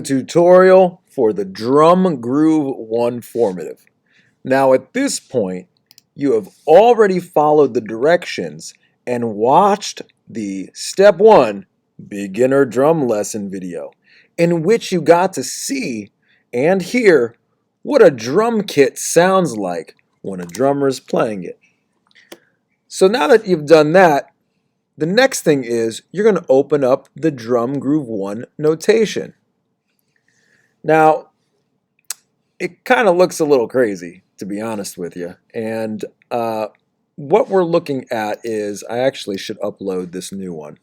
Tutorial for the Drum Groove 1 formative. Now at this point, you have already followed the directions and watched the Step 1 Beginner Drum Lesson video, in which you got to see and hear what a drum kit sounds like when a drummer is playing it. So now that you've done that, the next thing is you're going to open up the Drum Groove 1 notation. Now, it kind of looks a little crazy, to be honest with you. And what we're looking at is, I actually should upload this new one.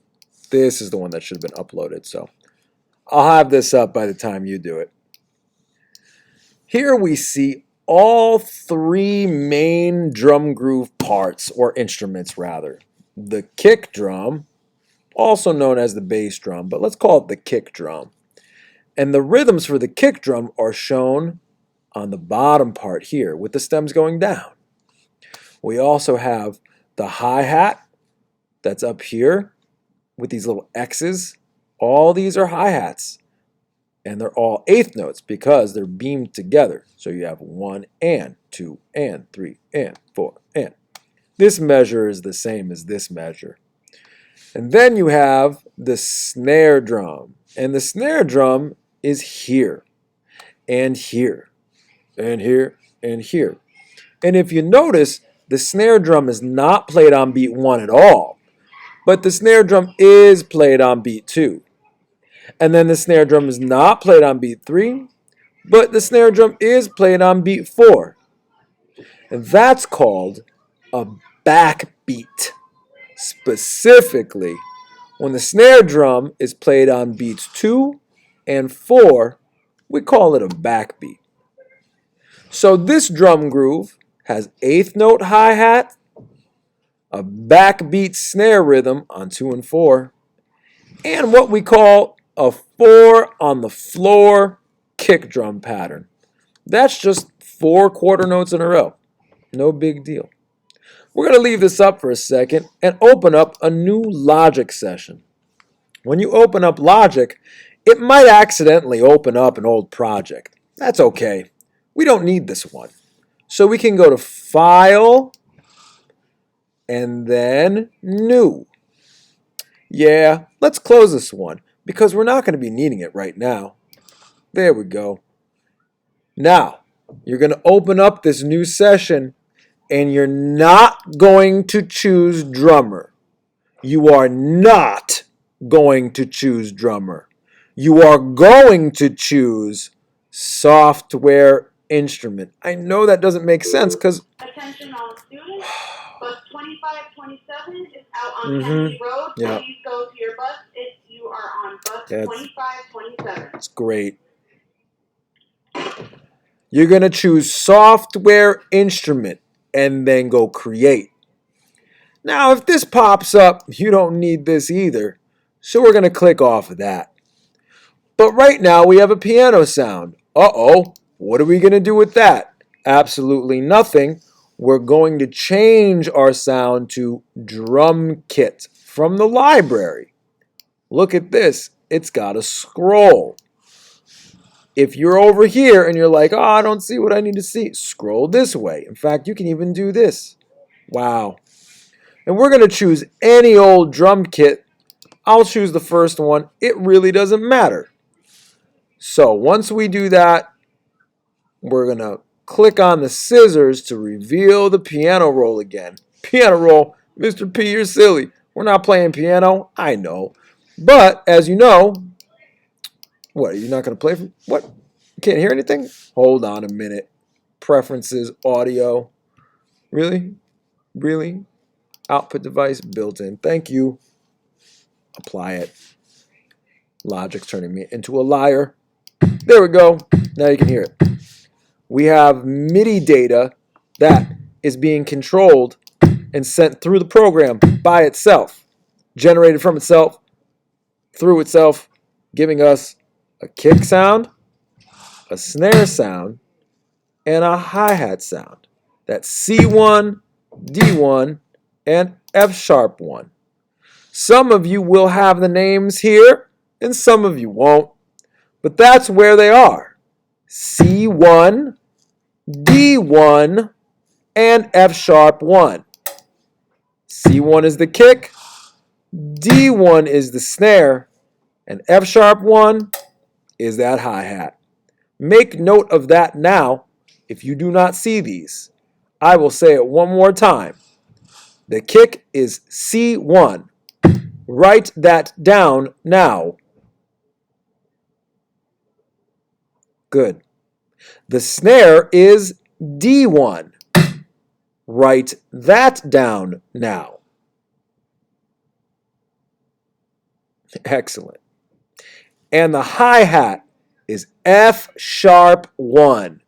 This is the one that should have been uploaded. So I'll have this up by the time you do it. Here we see all three main drum groove parts, or instruments rather. The kick drum, also known as the bass drum, but let's call it the kick drum. And the rhythms for the kick drum are shown on the bottom part here with the stems going down. We also have the hi-hat that's up here with these little X's. All these are hi-hats, and they're all eighth notes because they're beamed together. So you have 1 and 2 and 3 and 4 and. This measure is the same as this measure. And then you have the snare drum. And the snare drum is here, and here, and here, and here. And if you notice, the snare drum is not played on beat 1 at all, but the snare drum is played on beat 2. And then the snare drum is not played on beat 3, but the snare drum is played on beat 4. And that's called a backbeat. Specifically, when the snare drum is played on beats 2 and 4, we call it a backbeat. So this drum groove has eighth note hi-hat, a backbeat snare rhythm on 2 and 4, and what we call a 4 on the floor kick drum pattern. That's just 4 quarter notes in a row. No big deal. We're going to leave this up for a second and open up a new Logic session. When you open up Logic, it might accidentally open up an old project. That's okay. We don't need this one. So we can go to File and then New. Yeah, let's close this one because we're not going to be needing it right now. There we go. Now, you're going to open up this new session and you're not going to choose drummer. You are not going to choose drummer. You are going to choose software instrument. I know that doesn't make sense because... Attention all students, bus 2527 is out on Kennedy Road. Yeah. Please go to your bus if you are on bus 2527. That's great. You're going to choose software instrument and then go create. Now, if this pops up, you don't need this either. So we're going to click off of that. But right now we have a piano sound. Uh-oh, what are we going to do with that? Absolutely nothing. We're going to change our sound to drum kit from the library. Look at this. It's got a scroll. If you're over here and you're like, oh, I don't see what I need to see, scroll this way. In fact, you can even do this. Wow. And we're going to choose any old drum kit. I'll choose the first one. It really doesn't matter. So once we do that, we're going to click on the scissors to reveal the piano roll again. Piano roll, Mr. P, you're silly. We're not playing piano. I know. But as you know, what, are you not going to play? What? You can't hear anything? Hold on a minute. Preferences, audio. Really? Really? Output device built in. Thank you. Apply it. Logic's turning me into a liar. There we go. Now you can hear it. We have MIDI data that is being controlled and sent through the program by itself, generated from itself, through itself, giving us a kick sound, a snare sound, and a hi-hat sound. That's C1, D1, and F sharp 1. Some of you will have the names here, and some of you won't. But that's where they are. C1, D1, and F sharp 1. C1 is the kick, D1 is the snare, and F sharp 1 is that hi-hat. Make note of that now if you do not see these. I will say it one more time. The kick is C1. Write that down now. Good. The snare is D1. Write that down now. Excellent. And the hi-hat is F sharp 1.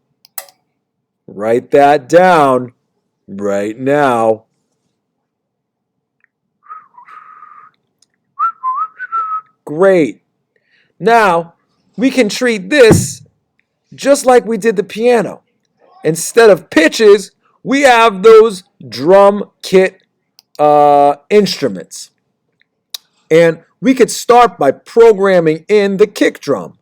Write that down right now. Great. Now, we can treat this just like we did the piano. Instead of pitches, we have those drum kit instruments. And we could start by programming in the kick drum.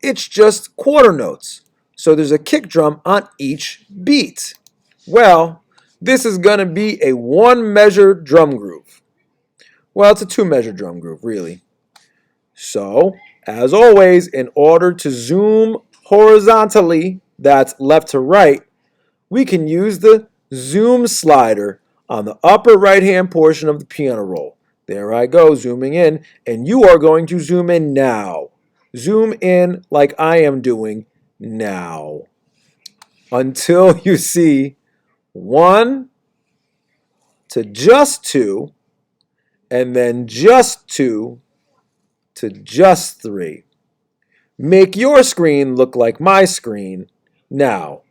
It's just quarter notes. So there's a kick drum on each beat. Well, this is going to be a 1-measure drum groove. Well, it's a 2-measure drum groove, really. So, as always, in order to zoom horizontally, that's left to right, we can use the zoom slider on the upper right-hand portion of the piano roll. There I go, zooming in, and you are going to zoom in now. Zoom in like I am doing now until you see 1 to just 2, and then just 2 to just 3. Make your screen look like my screen now.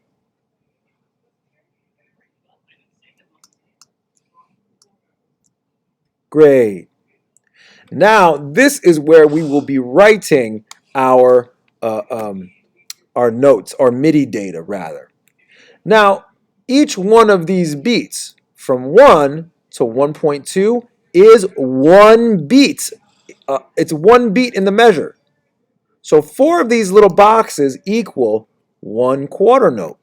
Great. Now, this is where we will be writing our notes, or MIDI data, rather. Now, each one of these beats, from 1 to 1.2, is 1 beat. It's 1 beat in the measure. So 4 of these little boxes equal 1 quarter note.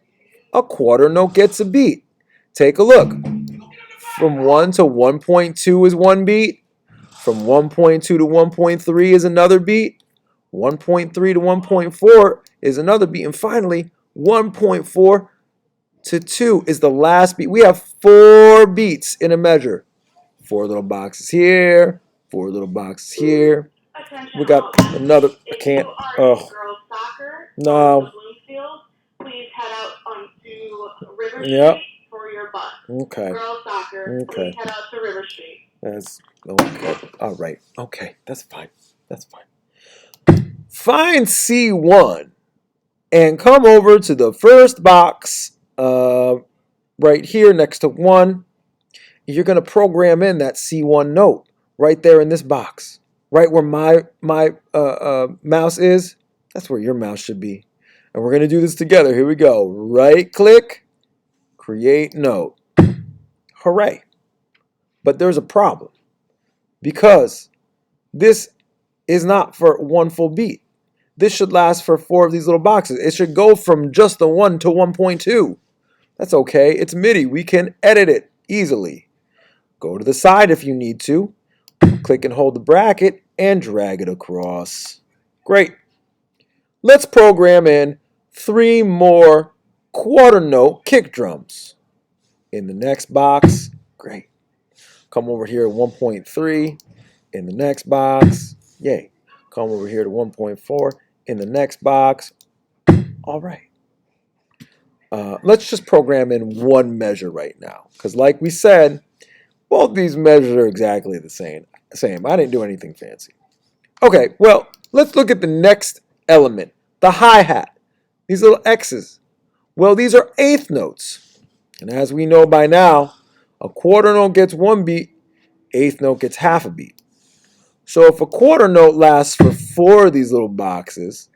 A quarter note gets a beat. Take a look. From 1 to 1.2 is 1 beat. From 1.2 to 1.3 is another beat. 1.3 to 1.4 is another beat. And finally, 1.4 to 2 is the last beat. We have 4 beats in a measure. 4 little boxes here, 4 little boxes here. We got another. I can't. Oh. No. Please head out onto River Street for your bus. Okay. Girls soccer. Okay. Please head out to River Street. That's okay. All right. Okay. That's fine. That's fine. Find C1 and come over to the first box right here next to 1. You're going to program in that C1 note right there in this box. Right where my mouse is, that's where your mouse should be. And we're going to do this together. Here we go. Right click, create note. Hooray. But there's a problem. Because this is not for 1 full beat. This should last for 4 of these little boxes. It should go from just the 1 to 1.2. That's okay. It's MIDI. We can edit it easily. Go to the side if you need to. Click and hold the bracket and drag it across. Great. Let's program in 3 more quarter note kick drums. In the next box, great. Come over here to 1.3. In the next box, yay. Come over here to 1.4. In the next box, all right. Let's just program in 1 measure right now. Because like we said, both these measures are exactly the same. I didn't do anything fancy. Okay, well, let's look at the next element, the hi-hat. These little X's. Well, these are 1/8 notes. And as we know by now, a quarter note gets 1 beat, 1/8 note gets half a beat. So if a quarter note lasts for 4 of these little boxes,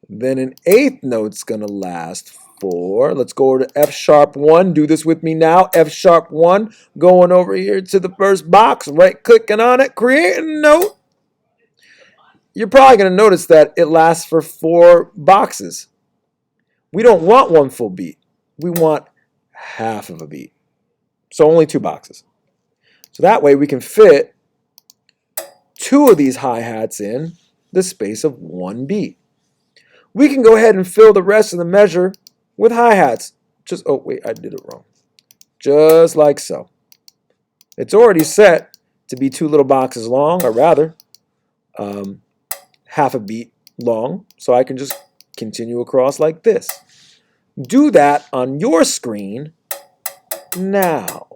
then an 1/8 note's going to last for, let's go over to F sharp 1. Do this with me now. F sharp 1. Going over here to the first box, right clicking on it, create a note. you're probably going to notice that it lasts for 4 boxes. We don't want 1 full beat. We want half of a beat. So only 2 boxes. So that way we can fit 2 of these hi-hats in the space of 1 beat. We can go ahead and fill the rest of the measure with hi-hats. Oh wait, I did it wrong. Just like so. It's already set to be 2 little boxes long, or rather, half a beat long. So I can just continue across like this. Do that on your screen now.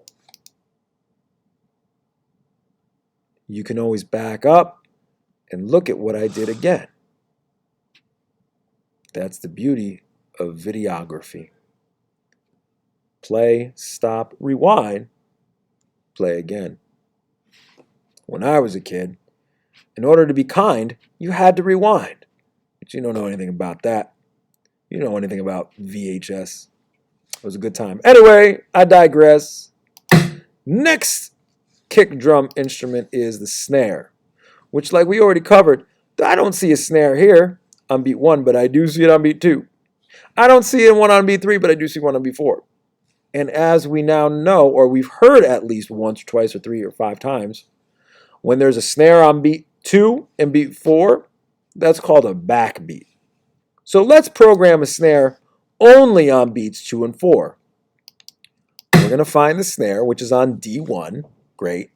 You can always back up and look at what I did again. That's the beauty of videography. Play, stop, rewind, play again. When I was a kid, in order to be kind, you had to rewind. But you don't know anything about that. You don't know anything about VHS. It was a good time. Anyway, I digress. Next kick drum instrument is the snare, which, like we already covered, I don't see a snare here on beat 1, but I do see it on beat 2. I don't see one on beat 3, but I do see one on beat 4. And as we now know, or we've heard at least once or twice or 3 or 5 times, when there's a snare on beat 2 and beat 4, that's called a backbeat. So let's program a snare only on beats 2 and 4. We're going to find the snare, which is on D1. Great.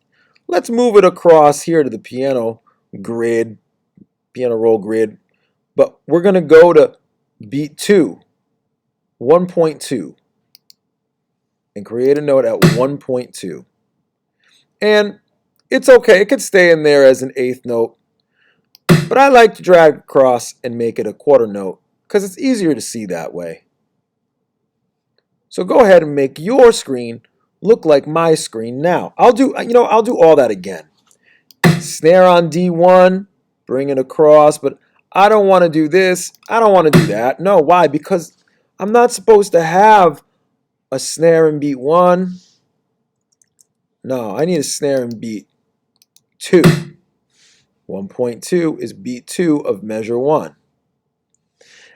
Let's move it across here to the piano grid, piano roll grid. But we're going to go to beat 2, 1.2, and create a note at 1.2. And it's okay. It could stay in there as an 8th note. But I like to drag across and make it a quarter note because it's easier to see that way. So go ahead and make your screen look like my screen now. I'll do all that again. Snare on D1, bring it across, but I don't want to do this. I don't want to do that. No, why? Because I'm not supposed to have a snare in beat 1. No, I need a snare in beat 2. 1.2 is beat 2 of measure 1.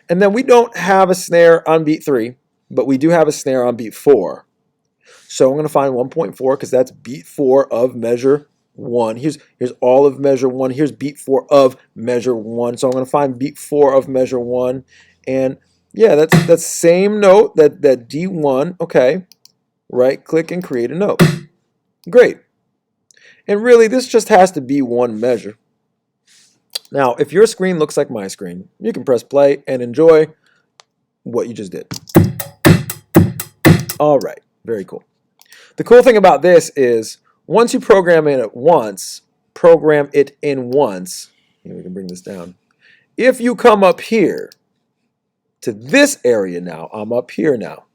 And then we don't have a snare on beat 3, but we do have a snare on beat 4. So I'm going to find 1.4 because that's beat 4 of measure 1. Here's all of measure 1. Here's beat 4 of measure 1. So I'm going to find beat 4 of measure 1. And yeah, that's that same note, that D1. Okay, right click and create a note. Great. And really, this just has to be one measure. Now, if your screen looks like my screen, you can press play and enjoy what you just did. All right, very cool. The cool thing about this is once you program it once, we can bring this down. If you come up here to this area now, I'm up here now,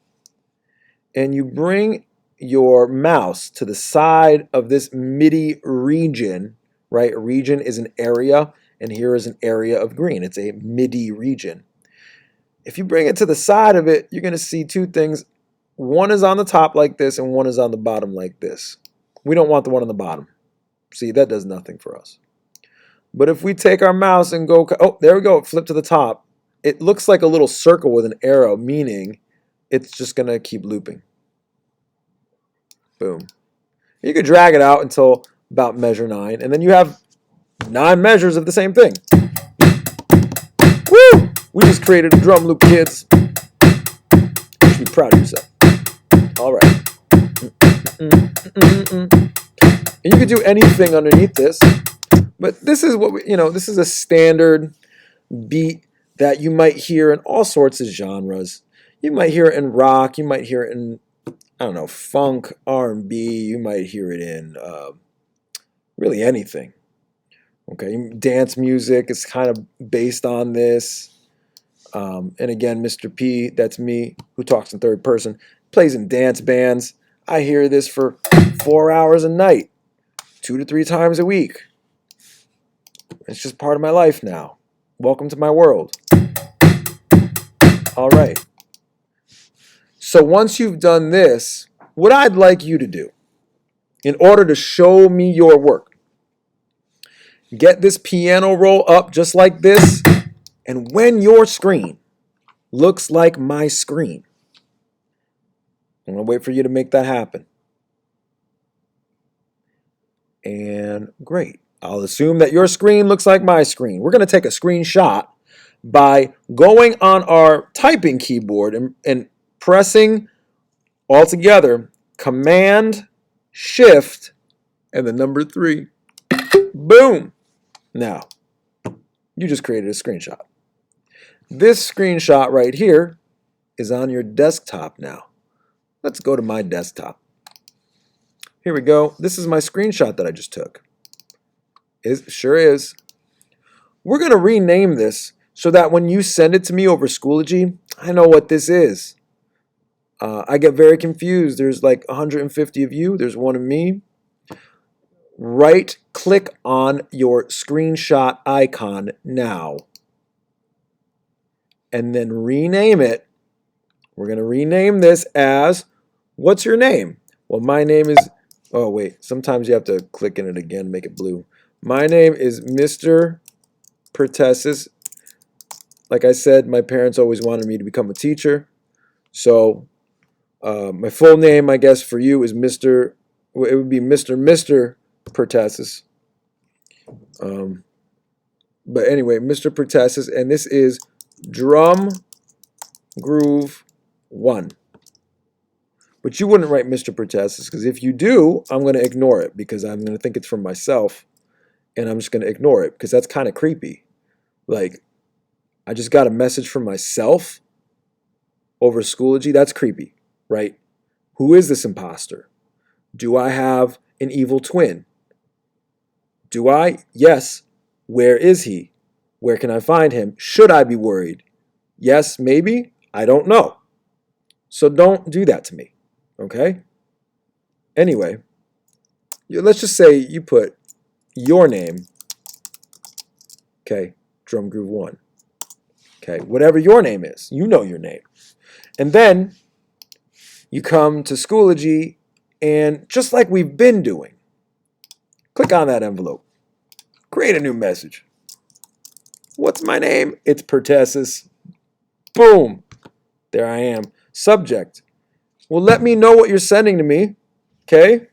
and you bring your mouse to the side of this MIDI region, right? A region is an area, and here is an area of green. It's a MIDI region. If you bring it to the side of it, you're going to see 2 things. One is on the top like this, and one is on the bottom like this. We don't want the one on the bottom. See, that does nothing for us. But if we take our mouse and go, oh, there we go, flip to the top, it looks like a little circle with an arrow, meaning it's just going to keep looping. Boom. You could drag it out until about measure 9, and then you have 9 measures of the same thing. Woo! We just created a drum loop, kids. You should be proud of yourself. All right. And you could do anything underneath this, but this is what this is a standard beat that you might hear in all sorts of genres. You might hear it in rock. You might hear it in, I don't know, funk, R&B. You might hear it in really anything. Okay, dance music is kind of based on this. And again, Mr. P, that's me, who talks in third person, plays in dance bands. I hear this for 4 hours a night, 2 to 3 times a week. It's just part of my life now. Welcome to my world. All right. So once you've done this, what I'd like you to do in order to show me your work get this piano roll up just like this. And when your screen looks like my screen, I'm going to wait for you to make that happen. And great. I'll assume that your screen looks like my screen. We're going to take a screenshot by going on our typing keyboard and pressing all together Command, Shift, and the number 3. Boom. Now, you just created a screenshot. This screenshot right here is on your desktop now. Let's go to my desktop. Here we go. This is my screenshot that I just took. Sure is. We're going to rename this so that when you send it to me over Schoology, I know what this is. I get very confused. There's like 150 of you. There's one of me. Right-click on your screenshot icon now. And then rename it. We're going to rename this as, what's your name? Well, my name is, oh wait, sometimes you have to click in it again, make it blue. My name is Mr. Pertessis. Like I said, my parents always wanted me to become a teacher. So my full name, I guess, for you is Mr. It would be Mr. Pertessis. But anyway, Mr. Pertessis, and this is Drum Groove 1. But you wouldn't write Mr. Pertessis, because if you do, I'm going to ignore it, because I'm going to think it's from myself, and I'm just going to ignore it, because that's kind of creepy. Like, I just got a message from myself over Schoology. That's creepy, right? Who is this imposter? Do I have an evil twin? Do I? Yes. Where is he? Where can I find him? Should I be worried? Yes, maybe. I don't know. So don't do that to me, okay? Anyway, let's just say you put your name, okay, Drum Groove 1. Okay, whatever your name is, you know your name. And then you come to Schoology, and just like we've been doing, click on that envelope. Create a new message. What's my name? It's Pertessis. Boom. There I am. Subject. Well, let me know what you're sending to me. Okay?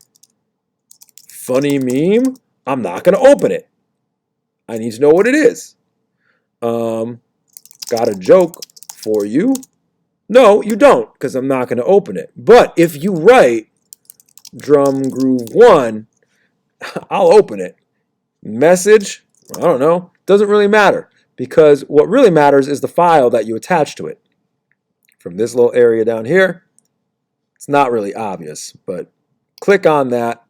Funny meme. I'm not going to open it. I need to know what it is. Got a joke for you. No, you don't, because I'm not going to open it. But if you write Drum Groove 1, I'll open it. Message, I don't know, doesn't really matter, because what really matters is the file that you attach to it. From this little area down here, it's not really obvious, but click on that.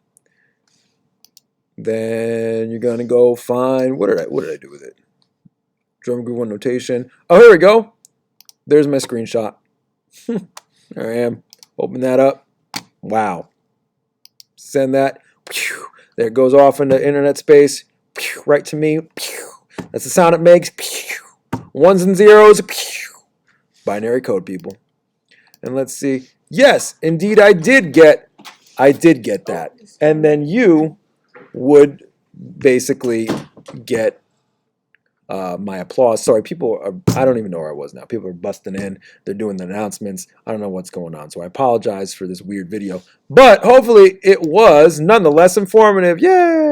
Then you're going to go find, what did I do with it? Drum Groove 1 notation. Oh, here we go. There's my screenshot. There I am. Open that up. Wow. Send that. There it goes off into internet space. Right to me. That's the sound it makes. Ones and zeros. Binary code, people. And let's see. Yes, indeed I did get that. And then you would basically get my applause. Sorry, I don't even know where I was now. People are busting in. They're doing the announcements. I don't know what's going on. So I apologize for this weird video. But hopefully it was nonetheless informative. Yay!